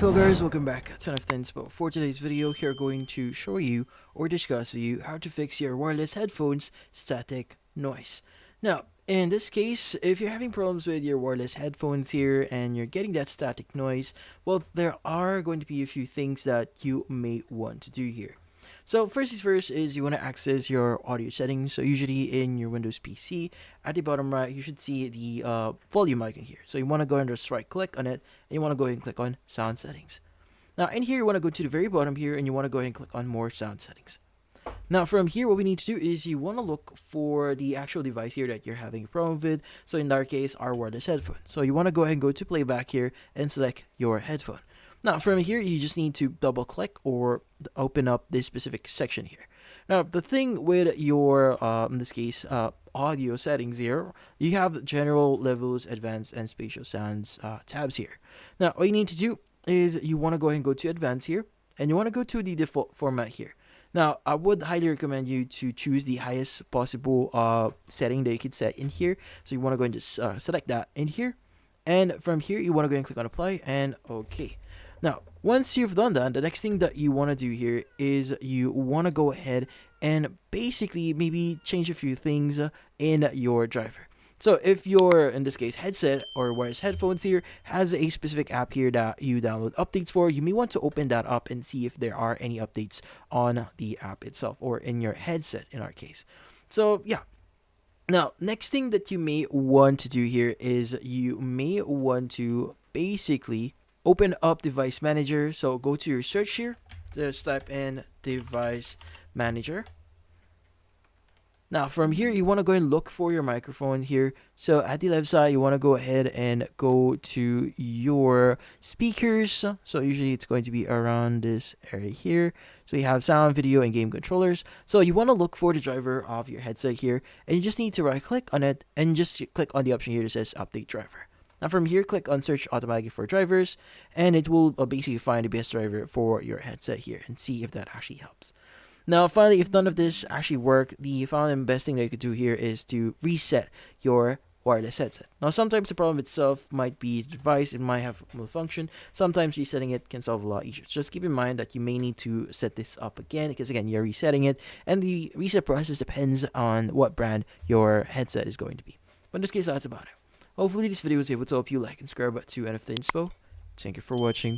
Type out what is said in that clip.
Hello guys, welcome back to another Inspo. For today's video, here going to show you or discuss with you how to fix your wireless headphones static noise. Now, in this case, if you're having problems with your wireless headphones here and you're getting that static noise, well, there are going to be a few things that you may want to do here. So first things first is you want to access your audio settings. So usually in your Windows PC, at the bottom right, you should see the volume icon here. So you want to go and just right click on it, and you want to go ahead and click on sound settings. Now in here, you want to go to the very bottom here, and you want to go ahead and click on more sound settings. Now from here, what we need to do is you want to look for the actual device here that you're having a problem with. So in our case, our wireless headphone. So you want to go ahead and go to playback here and select your headphone. Now from here, you just need to double click or open up this specific section here. Now the thing with your, in this case, audio settings here, you have general, levels, advanced, and spatial sounds tabs here. Now all you need to do is you want to go ahead and go to advanced here, and you want to go to the default format here. Now I would highly recommend you to choose the highest possible setting that you could set in here. So you want to go and just select that in here, and from here you want to go and click on apply and OK. Now, once you've done that, the next thing that you want to do here is you want to go ahead and basically maybe change a few things in your driver. So if your, in this case, headset or wireless headphones here has a specific app here that you download updates for, you may want to open that up and see if there are any updates on the app itself or in your headset in our case. So yeah. Now, next thing that you may want to do here is you may want to basically open up device manager. So go to your search here, just type in device manager. Now from here, you want to go and look for your microphone here. So at the left side, you want to go ahead and go to your speakers. So usually it's going to be around this area here. So you have sound, video, and game controllers. So you want to look for the driver of your headset here, and you just need to right click on it and just click on the option here that says update driver. Now from here, click on search automatically for drivers, and it will basically find the best driver for your headset here and see if that actually helps. Now finally, if none of this actually work, the final and best thing that you could do here is to reset your wireless headset. Now sometimes the problem itself might be the device, it might have malfunction. Sometimes resetting it can solve a lot easier. So just keep in mind that you may need to set this up again, because again, you're resetting it, and the reset process depends on what brand your headset is going to be. But in this case, that's about it. Hopefully this video was able to help you. Like and subscribe to NFT Inspo. Thank you for watching.